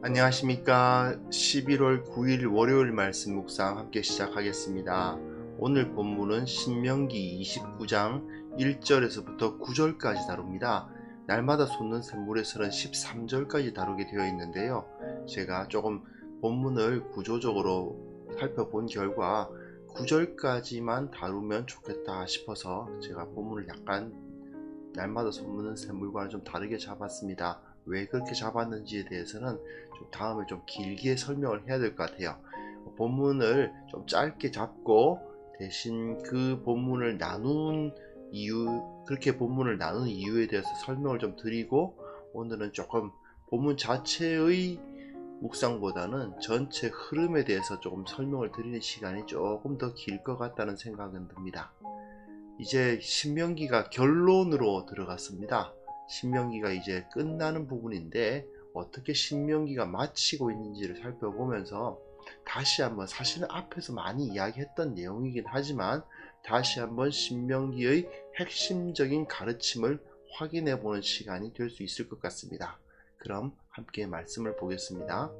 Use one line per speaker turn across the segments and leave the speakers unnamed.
안녕하십니까. 11월 9일 월요일 말씀 묵상 함께 시작하겠습니다. 오늘 본문은 신명기 29장 1절에서부터 9절까지 다룹니다. 날마다 솟는 샘물에서는 13절까지 다루게 되어 있는데요. 제가 조금 본문을 구조적으로 살펴본 결과 9절까지만 다루면 좋겠다 싶어서 제가 본문을 약간 날마다 솟는 샘물과는 좀 다르게 잡았습니다. 왜 그렇게 잡았는지에 대해서는 좀 다음에 좀 길게 설명을 해야 될 것 같아요. 본문을 좀 짧게 잡고 대신 그 본문을 나눈 이유, 그렇게 본문을 나눈 이유에 대해서 설명을 좀 드리고, 오늘은 조금 본문 자체의 묵상보다는 전체 흐름에 대해서 조금 설명을 드리는 시간이 조금 더 길 것 같다는 생각은 듭니다. 이제 신명기가 결론으로 들어갔습니다. 신명기가 이제 끝나는 부분인데 어떻게 신명기가 마치고 있는지를 살펴보면서 다시 한번, 사실은 앞에서 많이 이야기했던 내용이긴 하지만 다시 한번 신명기의 핵심적인 가르침을 확인해 보는 시간이 될 수 있을 것 같습니다. 그럼 함께 말씀을 보겠습니다.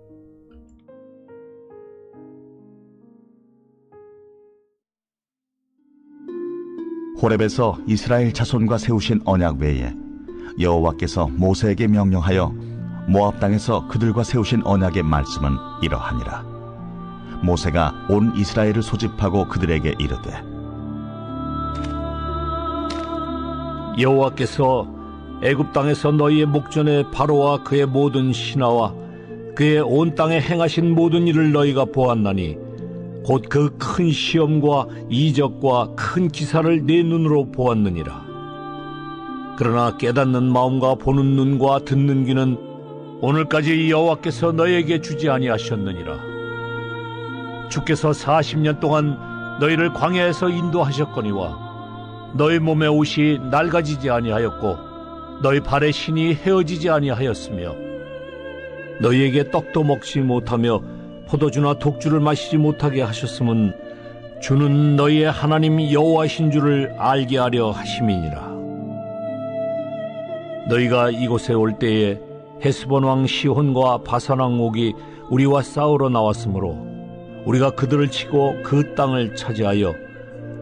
호렙에서 이스라엘 자손과 세우신 언약 외에 여호와께서 모세에게 명령하여 모압 땅에서 그들과 세우신 언약의 말씀은 이러하니라. 모세가 온 이스라엘을 소집하고 그들에게 이르되,
여호와께서 애굽 땅에서 너희의 목전에 바로와 그의 모든 신하와 그의 온 땅에 행하신 모든 일을 너희가 보았나니 곧 그 큰 시험과 이적과 큰 기사를 내 눈으로 보았느니라. 그러나 깨닫는 마음과 보는 눈과 듣는 귀는 오늘까지 여호와께서 너희에게 주지 아니하셨느니라. 주께서 40년 동안 너희를 광야에서 인도하셨거니와 너희 몸의 옷이 낡아지지 아니하였고 너희 발의 신이 헤어지지 아니하였으며 너희에게 떡도 먹지 못하며 포도주나 독주를 마시지 못하게 하셨음은 주는 너희의 하나님 여호와신 줄을 알게 하려 하심이니라. 너희가 이곳에 올 때에 헤스본 왕 시혼과 바산 왕 옥이 우리와 싸우러 나왔으므로 우리가 그들을 치고 그 땅을 차지하여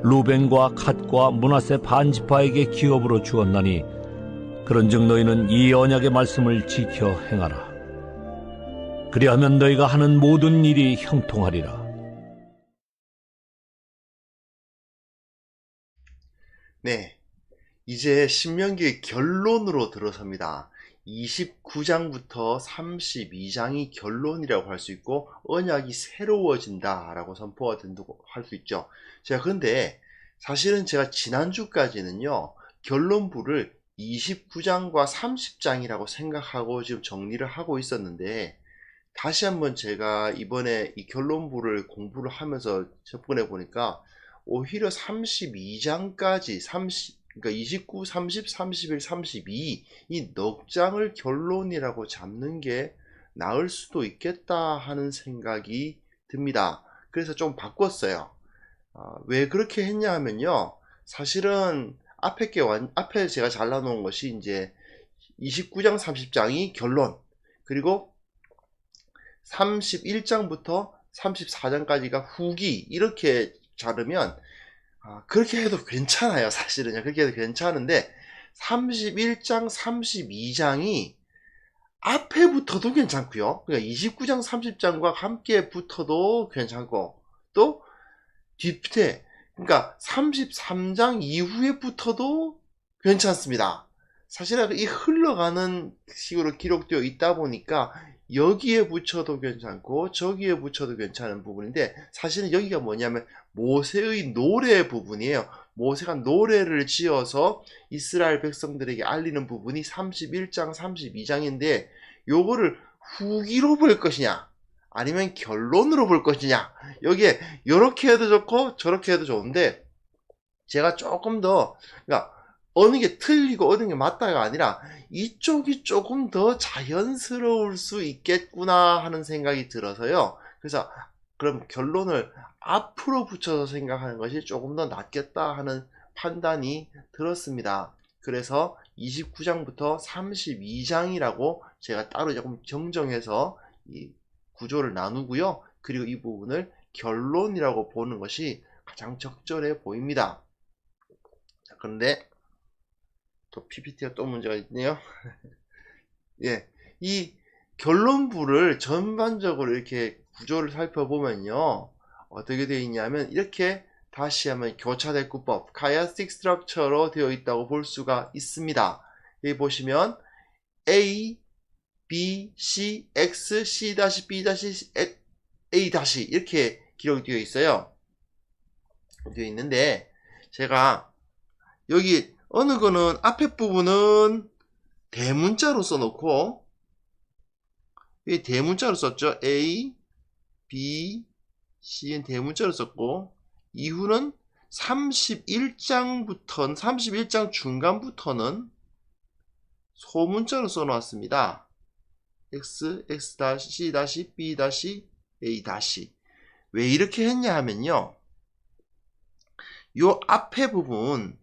루벤과 갓과 므낫세 반 지파에게 기업으로 주었나니 그런즉 너희는 이 언약의 말씀을 지켜 행하라. 그리하면 너희가 하는 모든 일이 형통하리라.
네, 이제 신명기의 결론으로 들어섭니다. 29장부터 32장이 결론이라고 할 수 있고 언약이 새로워진다 라고 선포가 된다고 할 수 있죠. 근데 사실은 제가 지난주까지는요, 결론부를 29장과 30장이라고 생각하고 지금 정리를 하고 있었는데, 다시 한번 제가 이번에 이 결론부를 공부를 하면서 접근해 보니까 오히려 32장까지 그러니까 29, 30, 31, 32 이 넉 장을 결론이라고 잡는 게 나을 수도 있겠다 하는 생각이 듭니다. 그래서 좀 바꿨어요. 왜 그렇게 했냐 하면요, 사실은 앞에 제가 잘라놓은 것이 이제 29장, 30장이 결론, 그리고 31장부터 34장까지가 후기, 이렇게 자르면 그렇게 해도 괜찮아요. 사실은 그렇게 해도 괜찮은데 31장, 32장이 앞에 붙어도 괜찮고요. 그러니까 29장, 30장과 함께 붙어도 괜찮고, 또 뒤에, 그러니까 33장 이후에 붙어도 괜찮습니다. 사실은 이 흘러가는 식으로 기록되어 있다 보니까 여기에 붙여도 괜찮고 저기에 붙여도 괜찮은 부분인데, 사실은 여기가 뭐냐면 모세의 노래 부분이에요. 모세가 노래를 지어서 이스라엘 백성들에게 알리는 부분이 31장, 32장인데 요거를 후기로 볼 것이냐 아니면 결론으로 볼 것이냐, 여기에 이렇게 해도 좋고 저렇게 해도 좋은데, 제가 조금 더, 그러니까 어느 게 틀리고 어느 게 맞다가 아니라 이쪽이 조금 더 자연스러울 수 있겠구나 하는 생각이 들어서요. 그래서 그럼 결론을 앞으로 붙여서 생각하는 것이 조금 더 낫겠다 하는 판단이 들었습니다. 그래서 29장부터 32장이라고 제가 따로 조금 정정해서 이 구조를 나누고요. 그리고 이 부분을 결론이라고 보는 것이 가장 적절해 보입니다. 자, 그런데 또 PPT가 또 문제가 있네요. 예, 이 결론부를 전반적으로 이렇게 구조를 살펴보면요, 어떻게 되어 있냐면 이렇게 다시 한번 교차대꾸법 chiastic structure로 되어 있다고 볼 수가 있습니다. 여기 보시면 A, B, C, X, C-, B-, A- 이렇게 기록이 되어 있어요. 되어 있는데 제가 여기 어느 거는 앞에 부분은 대문자로 써놓고 여기 대문자로 썼죠. A, B, C는 대문자로 썼고 이후는 31장 중간부터는 소문자로 써놓았습니다. X, X-, C-, B-, A-. 왜 이렇게 했냐 하면요, 요 앞에 부분,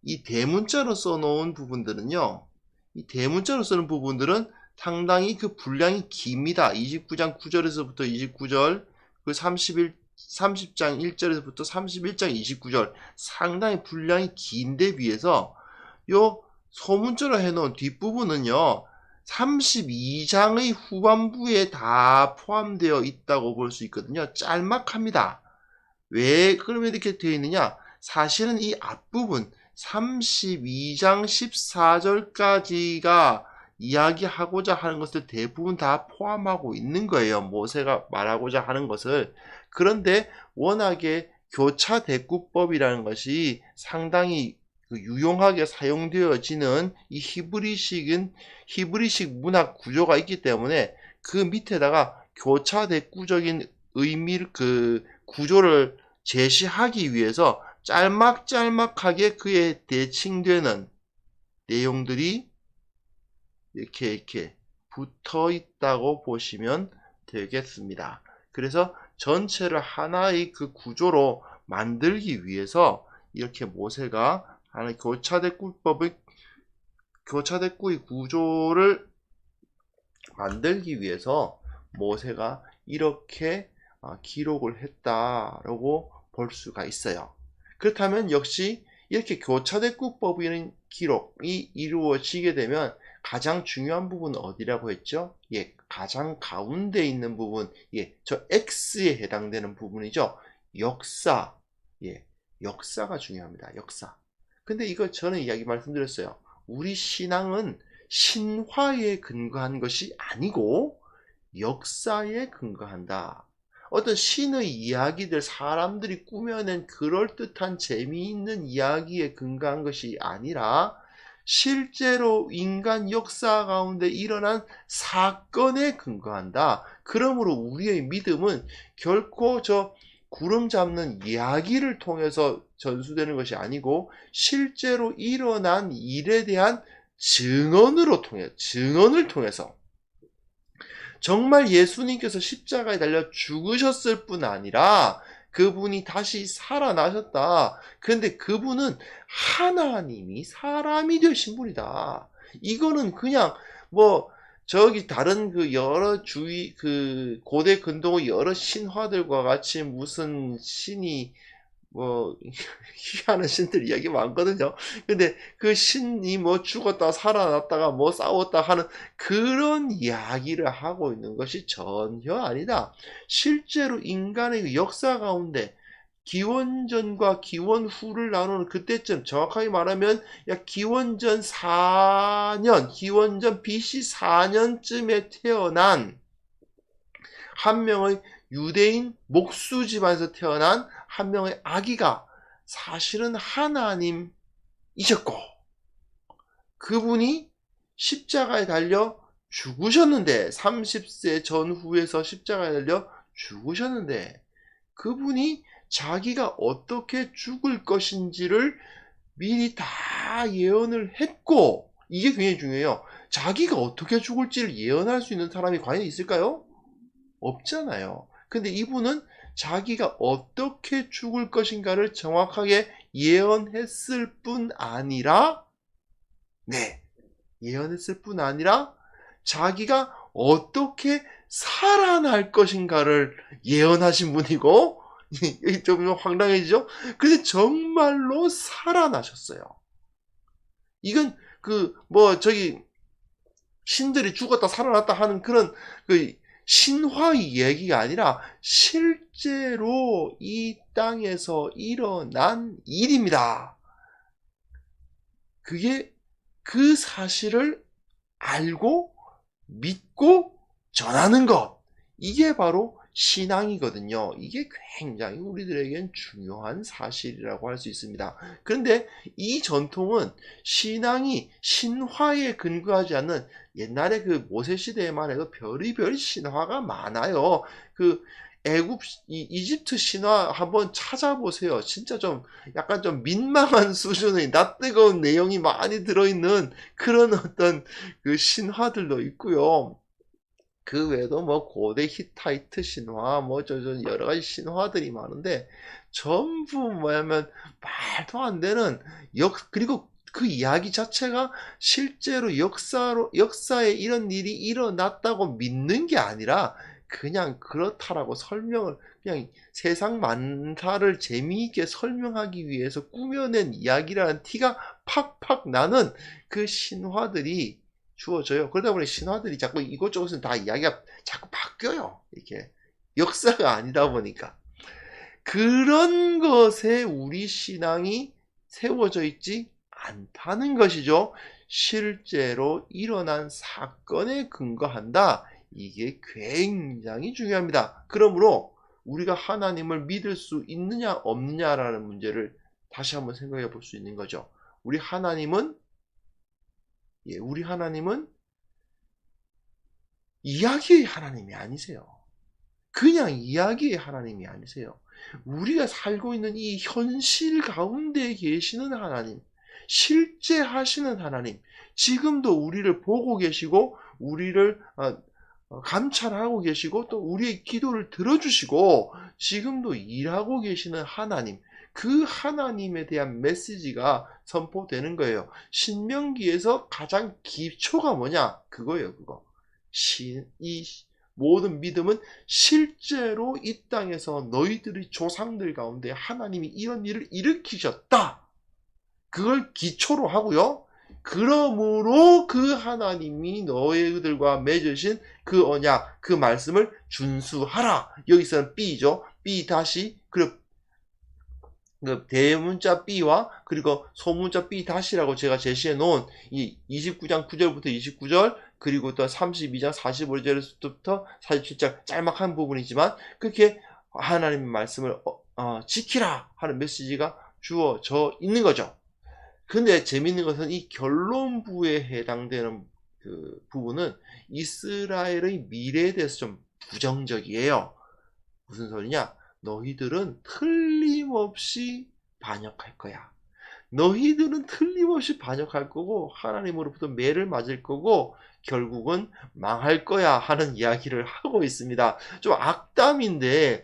이 대문자로 써놓은 부분들은요, 이 대문자로 쓰는 부분들은 상당히 그 분량이 깁니다. 29장 9절에서부터 29절, 그 30장 1절에서부터 31장 29절, 상당히 분량이 긴데 비해서 요 소문자로 해놓은 뒷부분은요, 32장의 후반부에 다 포함되어 있다고 볼 수 있거든요. 짤막합니다. 왜 그러면 이렇게 되어 있느냐? 사실은 이 앞부분 32장 14절까지가 이야기하고자 하는 것을 대부분 다 포함하고 있는 거예요. 모세가 말하고자 하는 것을. 그런데 워낙에 교차대꾸법이라는 것이 상당히 유용하게 사용되어지는 이 히브리식 문학 구조가 있기 때문에 그 밑에다가 교차대꾸적인 의미를 그 구조를 제시하기 위해서 짤막짤막하게 그에 대칭되는 내용들이 이렇게 붙어 있다고 보시면 되겠습니다. 그래서 전체를 하나의 그 구조로 만들기 위해서 이렇게 모세가 하나의 교차대꾸의 구조를 만들기 위해서 모세가 이렇게 기록을 했다라고 볼 수가 있어요. 그렇다면 역시 이렇게 교차대꾸법이라는 기록이 이루어지게 되면 가장 중요한 부분은 어디라고 했죠? 예, 가장 가운데 있는 부분, 예, 저 X에 해당되는 부분이죠. 역사, 예, 역사가 중요합니다. 역사. 근데 이거 저는 이야기 말씀드렸어요. 우리 신앙은 신화에 근거한 것이 아니고 역사에 근거한다. 어떤 신의 이야기들, 사람들이 꾸며낸 그럴듯한 재미있는 이야기에 근거한 것이 아니라 실제로 인간 역사 가운데 일어난 사건에 근거한다. 그러므로 우리의 믿음은 결코 저 구름 잡는 이야기를 통해서 전수되는 것이 아니고 실제로 일어난 일에 대한 증언을 통해서 정말 예수님께서 십자가에 달려 죽으셨을 뿐 아니라 그분이 다시 살아나셨다. 그런데 그분은 하나님이 사람이 되신 분이다. 이거는 그냥 저기 다른 그 여러 그 고대 근동의 여러 신화들과 같이 무슨 신이 희한한 신들 이야기 많거든요. 근데 그 신이 죽었다 살아났다가 싸웠다 하는 그런 이야기를 하고 있는 것이 전혀 아니다. 실제로 인간의 역사 가운데 기원전과 기원후를 나누는 그때쯤, 정확하게 말하면 기원전 4년, 기원전 BC 4년쯤에 태어난 한 명의 유대인 목수 집안에서 태어난 한 명의 아기가 사실은 하나님이셨고, 그분이 십자가에 달려 죽으셨는데, 30세 전후에서 십자가에 달려 죽으셨는데, 그분이 자기가 어떻게 죽을 것인지를 미리 다 예언을 했고, 이게 굉장히 중요해요. 자기가 어떻게 죽을지를 예언할 수 있는 사람이 과연 있을까요? 없잖아요. 근데 이분은 자기가 어떻게 죽을 것인가를 정확하게 예언했을 뿐 아니라, 예언했을 뿐 아니라 자기가 어떻게 살아날 것인가를 예언하신 분이고, 좀 황당해지죠? 근데 정말로 살아나셨어요. 이건 신들이 죽었다 살아났다 하는 그런 신화 얘기가 아니라 실제로 이 땅에서 일어난 일입니다. 그게 그 사실을 알고 믿고 전하는 것, 이게 바로 신앙이거든요. 이게 굉장히 우리들에겐 중요한 사실이라고 할 수 있습니다. 그런데 이 전통은 신앙이 신화에 근거하지 않는, 옛날에 모세 시대에만 해도 별의별 신화가 많아요. 이집트 신화 한번 찾아보세요. 진짜 약간 좀 민망한 수준의 낯뜨거운 내용이 많이 들어있는 그런 어떤 신화들도 있고요. 그 외에도 고대 히타이트 신화, 여러 가지 신화들이 많은데, 전부 뭐냐면 말도 안 되는 그리고 그 이야기 자체가 실제로 역사에 이런 일이 일어났다고 믿는 게 아니라 그냥 그렇다라고 설명을, 그냥 세상 만사를 재미있게 설명하기 위해서 꾸며낸 이야기라는 티가 팍팍 나는 그 신화들이 주어져요. 그러다 보니 신화들이 자꾸 이곳저곳은 다 이야기가 자꾸 바뀌어요. 이렇게 역사가 아니다 보니까. 그런 것에 우리 신앙이 세워져 있지 않다는 것이죠. 실제로 일어난 사건에 근거한다. 이게 굉장히 중요합니다. 그러므로 우리가 하나님을 믿을 수 있느냐 없느냐라는 문제를 다시 한번 생각해 볼 수 있는 거죠. 우리 하나님은 이야기의 하나님이 아니세요. 그냥 이야기의 하나님이 아니세요. 우리가 살고 있는 이 현실 가운데 계시는 하나님, 실제 하시는 하나님, 지금도 우리를 보고 계시고 우리를 감찰하고 계시고 또 우리의 기도를 들어주시고 지금도 일하고 계시는 하나님, 그 하나님에 대한 메시지가 선포되는 거예요. 신명기에서 가장 기초가 뭐냐? 그거예요. 이 모든 믿음은 실제로 이 땅에서 너희들의 조상들 가운데 하나님이 이런 일을 일으키셨다. 그걸 기초로 하고요. 그러므로 그 하나님이 너희들과 맺으신 그 언약, 그 말씀을 준수하라. 여기서는 B죠. B 다시, 대문자 B와 그리고 소문자 B 다시라고 제가 제시해 놓은 이 29장 9절부터 29절, 그리고 또 32장 45절부터 47장 짤막한 부분이지만 그렇게 하나님의 말씀을 지키라 하는 메시지가 주어져 있는 거죠. 근데 재밌는 것은 이 결론부에 해당되는 그 부분은 이스라엘의 미래에 대해서 좀 부정적이에요. 무슨 소리냐? 너희들은 틀림없이 반역할 거야. 너희들은 틀림없이 반역할 거고 하나님으로부터 매를 맞을 거고 결국은 망할 거야 하는 이야기를 하고 있습니다. 좀 악담인데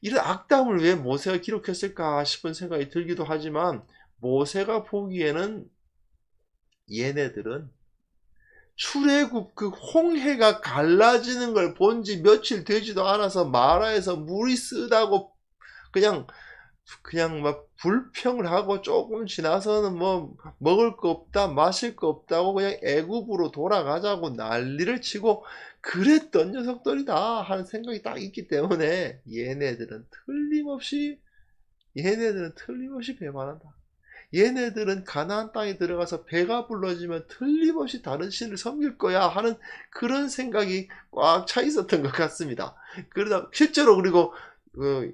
이런 악담을 왜 모세가 기록했을까 싶은 생각이 들기도 하지만, 모세가 보기에는 얘네들은 출애굽 홍해가 갈라지는 걸 본 지 며칠 되지도 않아서 마라에서 물이 쓰다고 그냥 막 불평을 하고 조금 지나서는 먹을 거 없다 마실 거 없다고 그냥 애굽으로 돌아가자고 난리를 치고 그랬던 녀석들이다 하는 생각이 딱 있기 때문에 얘네들은 틀림없이 배반한다. 얘네들은 가나안 땅에 들어가서 배가 불러지면 틀림없이 다른 신을 섬길 거야 하는 그런 생각이 꽉 차 있었던 것 같습니다. 그러다 실제로 그리고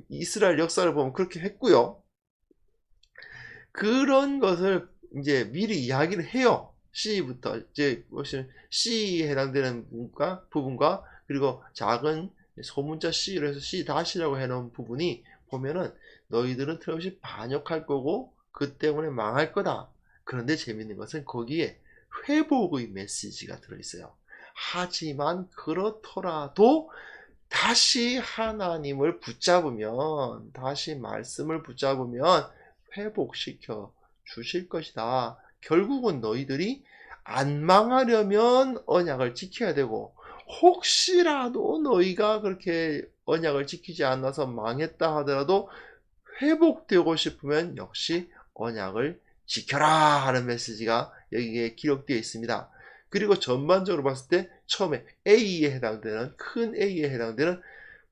이스라엘 역사를 보면 그렇게 했고요. 그런 것을 이제 미리 이야기를 해요. C부터 이제 C에 해당되는 부분과 그리고 작은 소문자 C로 해서 C 다시라고 해놓은 부분이 보면은 너희들은 틀림없이 반역할 거고 그 때문에 망할 거다. 그런데 재밌는 것은 거기에 회복의 메시지가 들어있어요. 하지만 그렇더라도 다시 하나님을 붙잡으면, 다시 말씀을 붙잡으면 회복시켜 주실 것이다. 결국은 너희들이 안 망하려면 언약을 지켜야 되고, 혹시라도 너희가 그렇게 언약을 지키지 않아서 망했다 하더라도 회복되고 싶으면 역시 언약을 지켜라 하는 메시지가 여기에 기록되어 있습니다. 그리고 전반적으로 봤을 때 처음에 A에 해당되는, 큰 A에 해당되는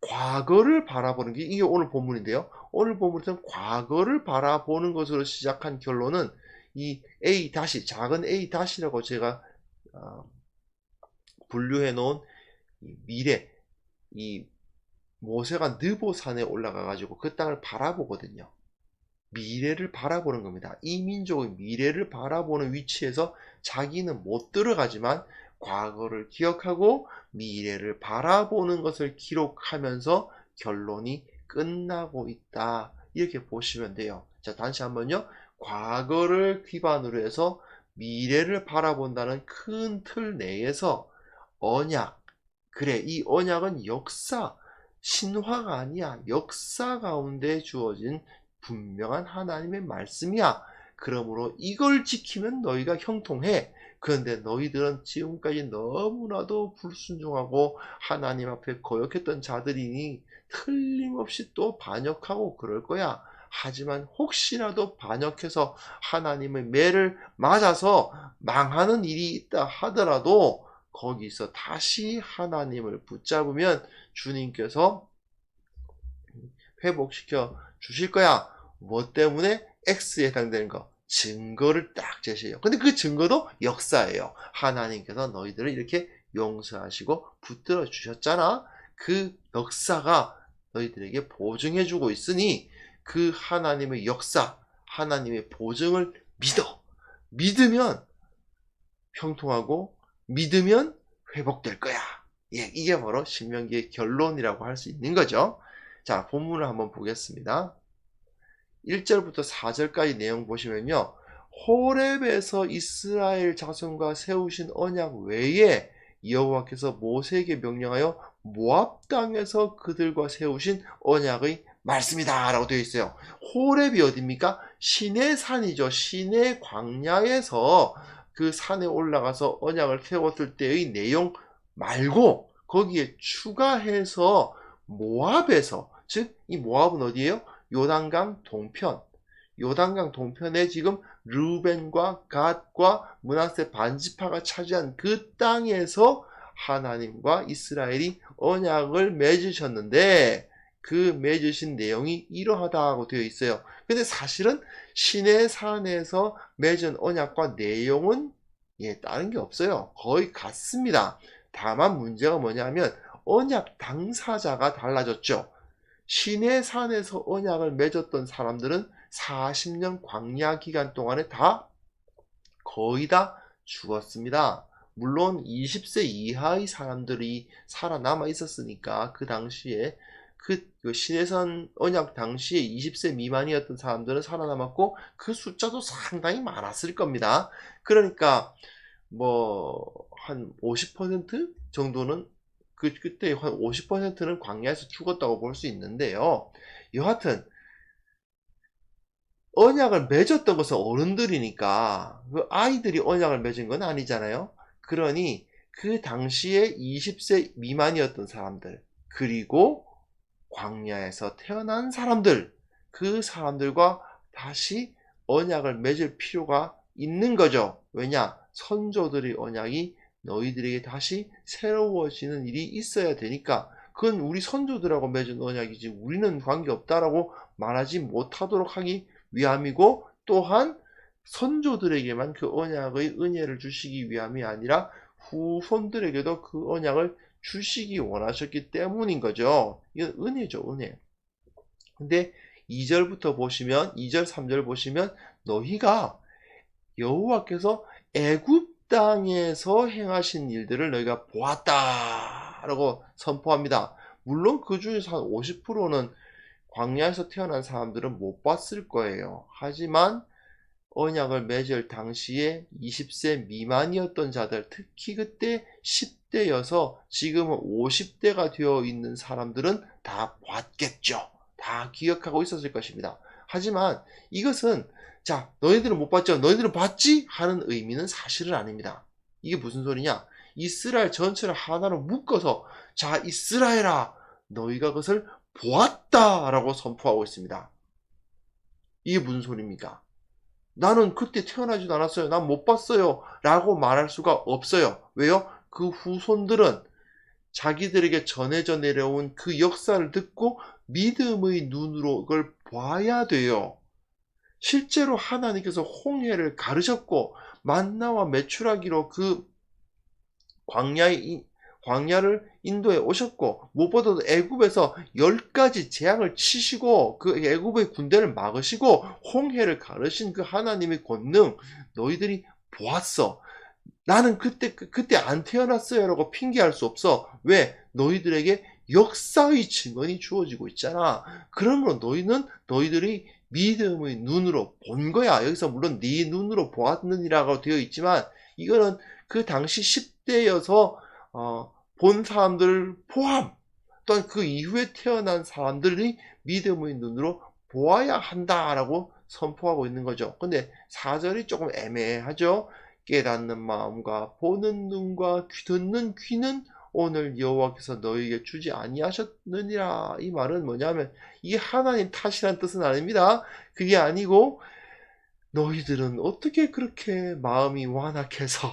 과거를 바라보는 게 이게 오늘 본문인데요. 오늘 본문에서는 과거를 바라보는 것으로 시작한 결론은 이 A 다시, 작은 A 다시라고 제가 분류해 놓은 미래, 이 모세가 느보산에 올라가 가지고 그 땅을 바라보거든요. 미래를 바라보는 겁니다. 이 민족의 미래를 바라보는 위치에서 자기는 못 들어가지만 과거를 기억하고 미래를 바라보는 것을 기록하면서 결론이 끝나고 있다. 이렇게 보시면 돼요. 자, 다시 한번요. 과거를 기반으로 해서 미래를 바라본다는 큰 틀 내에서 언약, 그래, 이 언약은 역사, 신화가 아니야. 역사 가운데 주어진 분명한 하나님의 말씀이야. 그러므로 이걸 지키면 너희가 형통해. 그런데 너희들은 지금까지 너무나도 불순종하고 하나님 앞에 거역했던 자들이니 틀림없이 또 반역하고 그럴 거야. 하지만 혹시라도 반역해서 하나님의 매를 맞아서 망하는 일이 있다 하더라도 거기서 다시 하나님을 붙잡으면 주님께서 회복시켜 주실 거야. 뭐 때문에? X에 해당되는 거. 증거를 딱 제시해요. 근데 그 증거도 역사예요. 하나님께서 너희들을 이렇게 용서하시고 붙들어 주셨잖아. 그 역사가 너희들에게 보증해주고 있으니 그 하나님의 역사, 하나님의 보증을 믿어. 믿으면 형통하고 믿으면 회복될 거야. 예, 이게 바로 신명기의 결론이라고 할 수 있는 거죠. 자, 본문을 한번 보겠습니다. 1절부터 4절까지 내용 보시면요. 호렙에서 이스라엘 자손과 세우신 언약 외에 여호와께서 모세에게 명령하여 모압 땅에서 그들과 세우신 언약의 말씀이다 라고 되어 있어요. 호렙이 어디입니까? 시내 산이죠. 시내 광야에서 그 산에 올라가서 언약을 세웠을 때의 내용 말고 거기에 추가해서 모압에서, 즉 이 모압은 어디예요? 요단강 동편, 요단강 동편에 지금 르벤과 갓과 므낫세 반지파가 차지한 그 땅에서 하나님과 이스라엘이 언약을 맺으셨는데 그 맺으신 내용이 이러하다고 되어 있어요. 근데 사실은 시내산에서 맺은 언약과 내용은 다른 게 없어요. 거의 같습니다. 다만 문제가 뭐냐면 언약 당사자가 달라졌죠. 시내산에서 언약을 맺었던 사람들은 40년 광야 기간 동안에 거의 다 죽었습니다. 물론 20세 이하의 사람들이 살아남아 있었으니까 그 당시에 그 시내산 언약 당시에 20세 미만이었던 사람들은 살아남았고 그 숫자도 상당히 많았을 겁니다. 그러니까 뭐 한 50% 정도는 그때 한 50%는 광야에서 죽었다고 볼 수 있는데요. 여하튼 언약을 맺었던 것은 어른들이니까 그 아이들이 언약을 맺은 건 아니잖아요. 그러니 그 당시에 20세 미만이었던 사람들, 그리고 광야에서 태어난 사람들, 그 사람들과 다시 언약을 맺을 필요가 있는 거죠. 왜냐? 선조들의 언약이 너희들에게 다시 새로워지는 일이 있어야 되니까. 그건 우리 선조들하고 맺은 언약이지 우리는 관계없다라고 말하지 못하도록 하기 위함이고, 또한 선조들에게만 그 언약의 은혜를 주시기 위함이 아니라 후손들에게도 그 언약을 주시기 원하셨기 때문인 거죠. 이건 은혜죠, 은혜. 근데 2절부터 보시면, 2절 3절 보시면 너희가 여호와께서 애굽 땅에서 행하신 일들을 너희가 보았다 라고 선포합니다. 물론 그 중에서 한 50%는 광야에서 태어난 사람들은 못 봤을 거예요. 하지만 언약을 맺을 당시에 20세 미만이었던 자들, 특히 그때 10대여서 지금은 50대가 되어 있는 사람들은 다 봤겠죠. 다 기억하고 있었을 것입니다. 하지만 이것은 자, 너희들은 못 봤죠? 너희들은 봤지? 하는 의미는 사실은 아닙니다. 이게 무슨 소리냐? 이스라엘 전체를 하나로 묶어서 자 이스라엘아 너희가 그것을 보았다 라고 선포하고 있습니다. 이게 무슨 소리입니까? 나는 그때 태어나지도 않았어요. 난 못 봤어요. 라고 말할 수가 없어요. 왜요? 그 후손들은 자기들에게 전해져 내려온 그 역사를 듣고 믿음의 눈으로 그걸 봐야 돼요. 실제로 하나님께서 홍해를 가르셨고 만나와 메추라기로 그 광야를 인도에 오셨고 무엇보다도 애굽에서 10가지 재앙을 치시고 그 애굽의 군대를 막으시고 홍해를 가르신 그 하나님의 권능 너희들이 보았어. 나는 그때 안 태어났어요 라고 핑계할 수 없어. 왜? 너희들에게 역사의 증언이 주어지고 있잖아. 그러므로 너희들이 믿음의 눈으로 본 거야. 여기서 물론 네 눈으로 보았느니라고 되어 있지만 이거는 그 당시 10대여서 본 사람들 포함 또한 그 이후에 태어난 사람들이 믿음의 눈으로 보아야 한다라고 선포하고 있는 거죠. 근데 4절이 조금 애매하죠. 깨닫는 마음과 보는 눈과 듣는 귀는 오늘 여호와께서 너희에게 주지 아니하셨느니라. 이 말은 뭐냐면 이게 하나님 탓이란 뜻은 아닙니다. 그게 아니고 너희들은 어떻게 그렇게 마음이 완악해서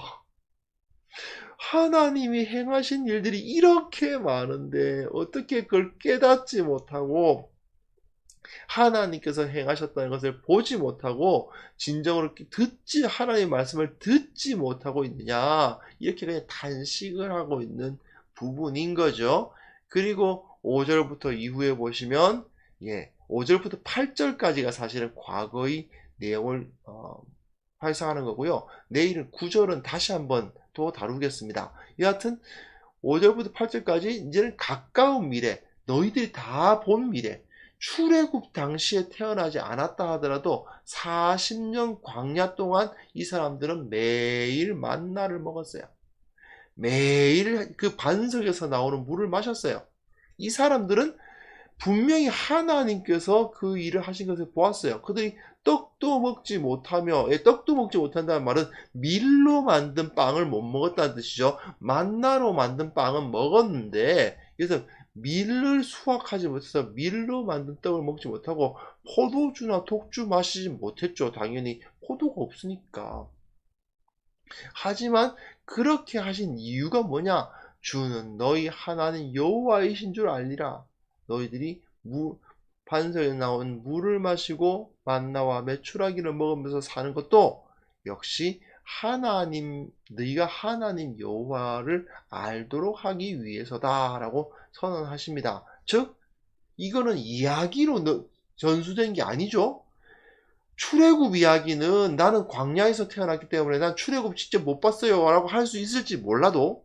하나님이 행하신 일들이 이렇게 많은데 어떻게 그걸 깨닫지 못하고 하나님께서 행하셨다는 것을 보지 못하고 진정으로 하나님의 말씀을 듣지 못하고 있느냐, 이렇게 그냥 단식을 하고 있는 부분인 거죠. 그리고 5절부터 이후에 보시면 5절부터 8절까지가 사실은 과거의 내용을 활성하는 거고요. 내일은 9절은 다시 한번 또 다루겠습니다. 여하튼 5절부터 8절까지 이제는 가까운 미래, 너희들이 다 본 미래, 출애굽 당시에 태어나지 않았다 하더라도 40년 광야 동안 이 사람들은 매일 만나를 먹었어요. 매일 그 반석에서 나오는 물을 마셨어요. 이 사람들은 분명히 하나님께서 그 일을 하신 것을 보았어요. 그들이 떡도 먹지 못하며, 떡도 먹지 못한다는 말은 밀로 만든 빵을 못 먹었다는 뜻이죠. 만나로 만든 빵은 먹었는데, 그래서 밀을 수확하지 못해서 밀로 만든 떡을 먹지 못하고 포도주나 독주 마시지 못했죠. 당연히 포도가 없으니까. 하지만 그렇게 하신 이유가 뭐냐? 주는 너희 하나님 여호와이신 줄 알리라. 너희들이 반석에 나온 물을 마시고 만나와 메추라기를 먹으면서 사는 것도 역시 너희가 하나님 여호와를 알도록 하기 위해서다라고 선언하십니다. 즉 이거는 이야기로 전수된 게 아니죠. 출애굽 이야기는 나는 광야에서 태어났기 때문에 난 출애굽 직접 못 봤어요 라고 할 수 있을지 몰라도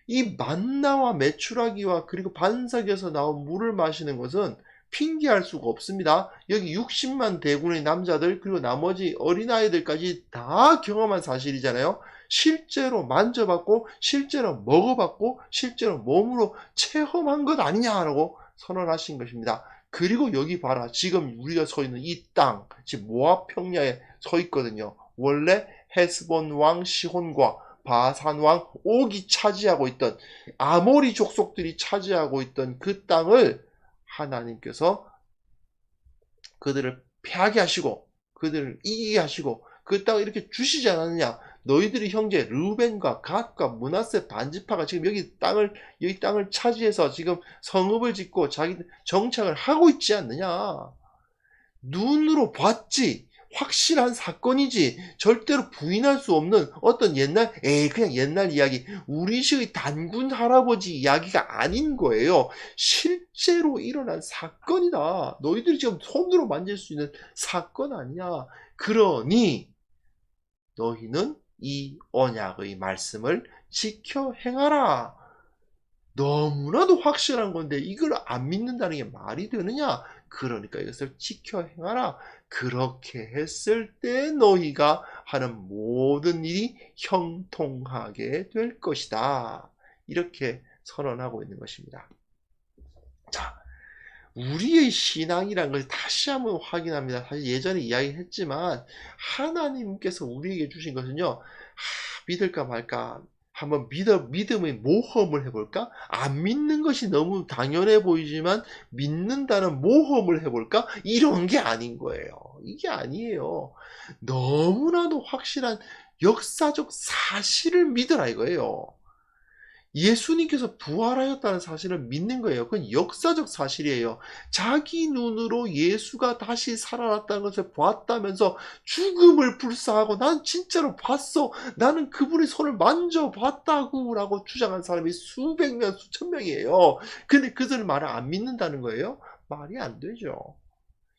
이 만나와 메추라기와 그리고 반석에서 나온 물을 마시는 것은 핑계할 수가 없습니다. 여기 60만 대군의 남자들 그리고 나머지 어린아이들까지 다 경험한 사실이잖아요. 실제로 만져봤고 실제로 먹어봤고 실제로 몸으로 체험한 것 아니냐라고 선언하신 것입니다. 그리고 여기 봐라. 지금 우리가 서 있는 이 땅, 지금 모압 평야에 서 있거든요. 원래 헤스본 왕 시혼과 바산 왕 옥이 차지하고 있던, 아모리 족속들이 차지하고 있던 그 땅을 하나님께서 그들을 패하게 하시고 그들을 이기게 하시고 그 땅을 이렇게 주시지 않았느냐. 너희들의 형제 르벤과 갓과 므낫세 반지파가 지금 여기 땅을 차지해서 지금 성읍을 짓고 자기 정착을 하고 있지 않느냐. 눈으로 봤지. 확실한 사건이지. 절대로 부인할 수 없는 어떤 그냥 옛날 이야기, 우리식의 단군 할아버지 이야기가 아닌 거예요. 실제로 일어난 사건이다. 너희들이 지금 손으로 만질 수 있는 사건 아니야. 그러니 너희는 이 언약의 말씀을 지켜 행하라. 너무나도 확실한 건데 이걸 안 믿는다는 게 말이 되느냐? 그러니까 이것을 지켜 행하라. 그렇게 했을 때 너희가 하는 모든 일이 형통하게 될 것이다. 이렇게 선언하고 있는 것입니다. 자, 우리의 신앙이란 걸 다시 한번 확인합니다. 사실 예전에 이야기했지만 하나님께서 우리에게 주신 것은요, 믿을까 말까 한번 믿음의 모험을 해볼까? 안 믿는 것이 너무 당연해 보이지만 믿는다는 모험을 해볼까? 이런 게 아닌 거예요. 이게 아니에요. 너무나도 확실한 역사적 사실을 믿으라 이거예요. 예수님께서 부활하였다는 사실을 믿는 거예요. 그건 역사적 사실이에요. 자기 눈으로 예수가 다시 살아났다는 것을 봤다면서 죽음을 불사하고 난 진짜로 봤어. 나는 그분의 손을 만져봤다고 라고 주장한 사람이 수백 명, 수천 명이에요. 근데 그들 말을 안 믿는다는 거예요? 말이 안 되죠.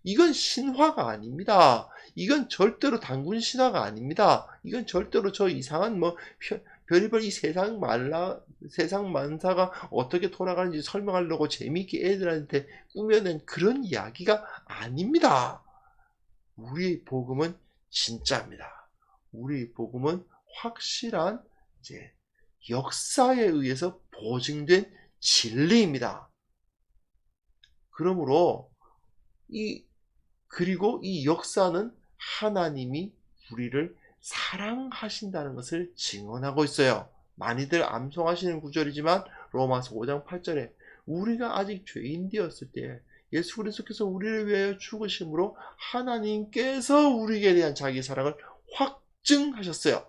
이건 신화가 아닙니다. 이건 절대로 단군 신화가 아닙니다. 이건 절대로 저 이상한 별의별 이 세상 만사가 어떻게 돌아가는지 설명하려고 재미있게 애들한테 꾸며낸 그런 이야기가 아닙니다. 우리의 복음은 진짜입니다. 우리의 복음은 확실한 이제 역사에 의해서 보증된 진리입니다. 그러므로 그리고 이 역사는 하나님이 우리를 사랑하신다는 것을 증언하고 있어요. 많이들 암송하시는 구절이지만 로마서 5장 8절에 우리가 아직 죄인 되었을 때 예수 그리스도께서 우리를 위하여 죽으심으로 하나님께서 우리에게 대한 자기 사랑을 확증하셨어요.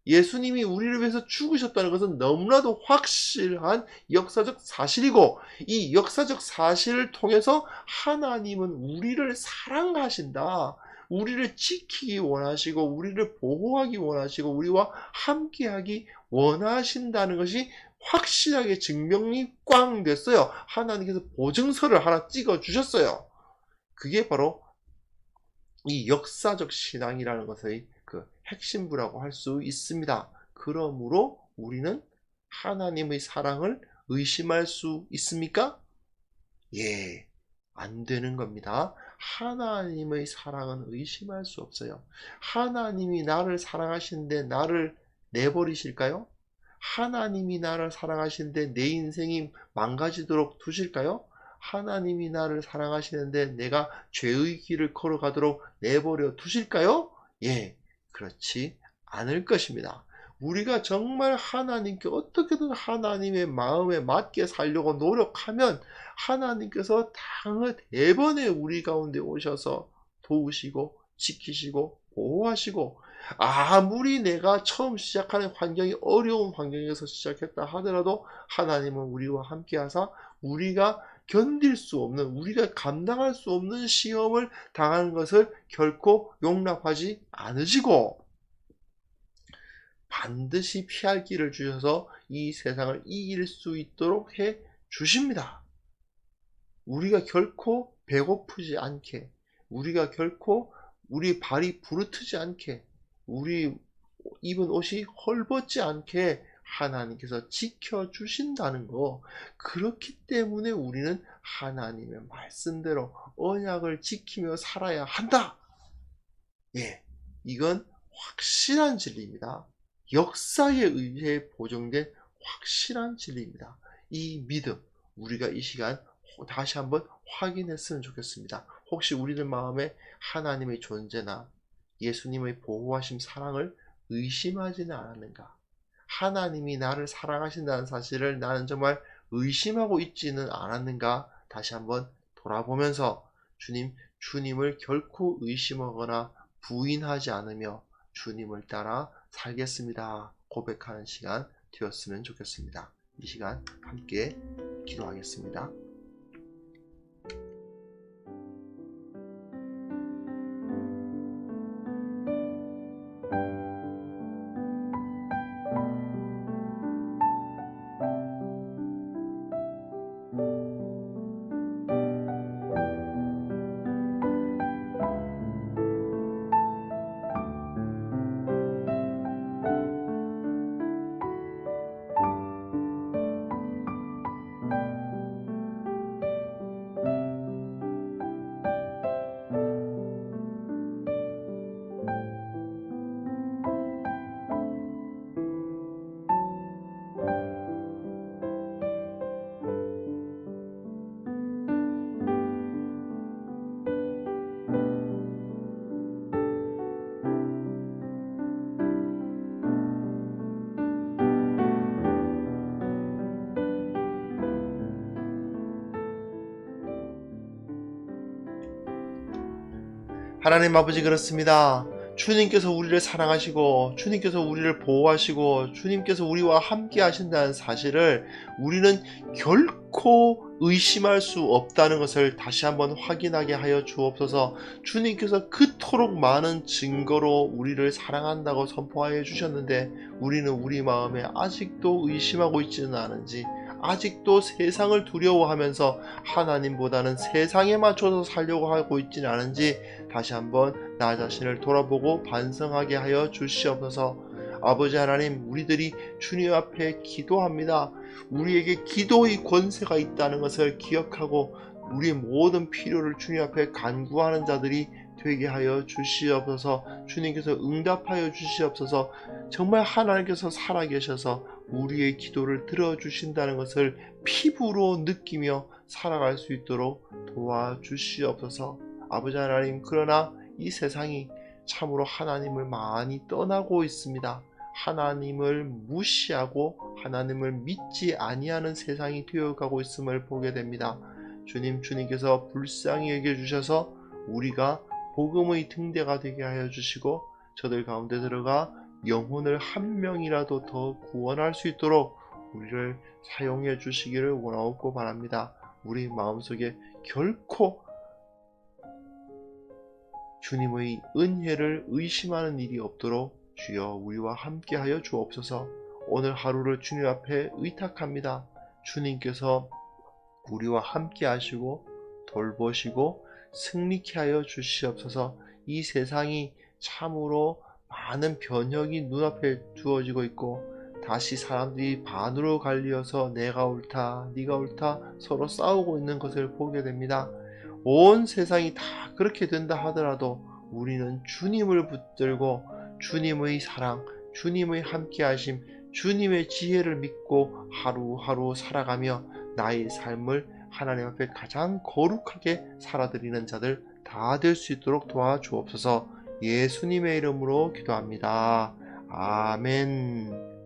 예수님이 우리를 위해서 죽으셨다는 것은 너무나도 확실한 역사적 사실이고 이 역사적 사실을 통해서 하나님은 우리를 사랑하신다. 우리를 지키기 원하시고 우리를 보호하기 원하시고 우리와 함께하기 원하신다는 것이 확실하게 증명이 꽝 됐어요. 하나님께서 보증서를 하나 찍어 주셨어요. 그게 바로 이 역사적 신앙이라는 것의 그 핵심부라고 할 수 있습니다. 그러므로 우리는 하나님의 사랑을 의심할 수 있습니까? 예, 안 되는 겁니다. 하나님의 사랑은 의심할 수 없어요. 하나님이 나를 사랑하시는데 나를 내버리실까요? 하나님이 나를 사랑하시는데 내 인생이 망가지도록 두실까요? 하나님이 나를 사랑하시는데 내가 죄의 길을 걸어가도록 내버려 두실까요? 예, 그렇지 않을 것입니다. 우리가 정말 하나님께 어떻게든 하나님의 마음에 맞게 살려고 노력하면 하나님께서 대번에 우리 가운데 오셔서 도우시고 지키시고 보호하시고 아무리 내가 처음 시작하는 환경이 어려운 환경에서 시작했다 하더라도 하나님은 우리와 함께 하사 우리가 견딜 수 없는 우리가 감당할 수 없는 시험을 당하는 것을 결코 용납하지 않으시고 반드시 피할 길을 주셔서 이 세상을 이길 수 있도록 해 주십니다. 우리가 결코 배고프지 않게 우리가 결코 우리 발이 부르트지 않게 우리 입은 옷이 헐벗지 않게 하나님께서 지켜주신다는 거. 그렇기 때문에 우리는 하나님의 말씀대로 언약을 지키며 살아야 한다. 예, 이건 확실한 진리입니다. 역사에 의해 보정된 확실한 진리입니다. 이 믿음, 우리가 이 시간 다시 한번 확인했으면 좋겠습니다. 혹시 우리들 마음에 하나님의 존재나 예수님의 보호하심 사랑을 의심하지는 않았는가? 하나님이 나를 사랑하신다는 사실을 나는 정말 의심하고 있지는 않았는가? 다시 한번 돌아보면서 주님을 결코 의심하거나 부인하지 않으며 주님을 따라 살겠습니다. 고백하는 시간 되었으면 좋겠습니다. 이 시간 함께 기도하겠습니다. 하나님 아버지, 그렇습니다. 주님께서 우리를 사랑하시고 주님께서 우리를 보호하시고 주님께서 우리와 함께 하신다는 사실을 우리는 결코 의심할 수 없다는 것을 다시 한번 확인하게 하여 주옵소서. 주님께서 그토록 많은 증거로 우리를 사랑한다고 선포하여 주셨는데 우리는 우리 마음에 아직도 의심하고 있지는 않은지, 아직도 세상을 두려워하면서 하나님보다는 세상에 맞춰서 살려고 하고 있지는 않은지 다시 한번 나 자신을 돌아보고 반성하게 하여 주시옵소서. 아버지 하나님, 우리들이 주님 앞에 기도합니다. 우리에게 기도의 권세가 있다는 것을 기억하고 우리의 모든 필요를 주님 앞에 간구하는 자들이 되게 하여 주시옵소서. 주님께서 응답하여 주시옵소서. 정말 하나님께서 살아계셔서 우리의 기도를 들어주신다는 것을 피부로 느끼며 살아갈 수 있도록 도와주시옵소서. 아버지 하나님, 그러나 이 세상이 참으로 하나님을 많이 떠나고 있습니다. 하나님을 무시하고 하나님을 믿지 아니하는 세상이 되어가고 있음을 보게 됩니다. 주님께서 불쌍히 여겨주셔서 우리가 복음의 등대가 되게 하여 주시고 저들 가운데 들어가 영혼을 한 명이라도 더 구원할 수 있도록 우리를 사용해 주시기를 원하옵고 바랍니다. 우리 마음속에 결코 주님의 은혜를 의심하는 일이 없도록 주여 우리와 함께 하여 주옵소서. 오늘 하루를 주님 앞에 의탁합니다. 주님께서 우리와 함께 하시고 돌보시고 승리케 하여 주시옵소서. 이 세상이 참으로 많은 변혁이 눈앞에 두어지고 있고 다시 사람들이 반으로 갈리어서 내가 옳다 네가 옳다 서로 싸우고 있는 것을 보게 됩니다. 온 세상이 다 그렇게 된다 하더라도 우리는 주님을 붙들고 주님의 사랑, 주님의 함께하심, 주님의 지혜를 믿고 하루하루 살아가며 나의 삶을 하나님 앞에 가장 거룩하게 살아드리는 자들 다 될 수 있도록 도와주옵소서. 예수님의 이름으로 기도합니다. 아멘.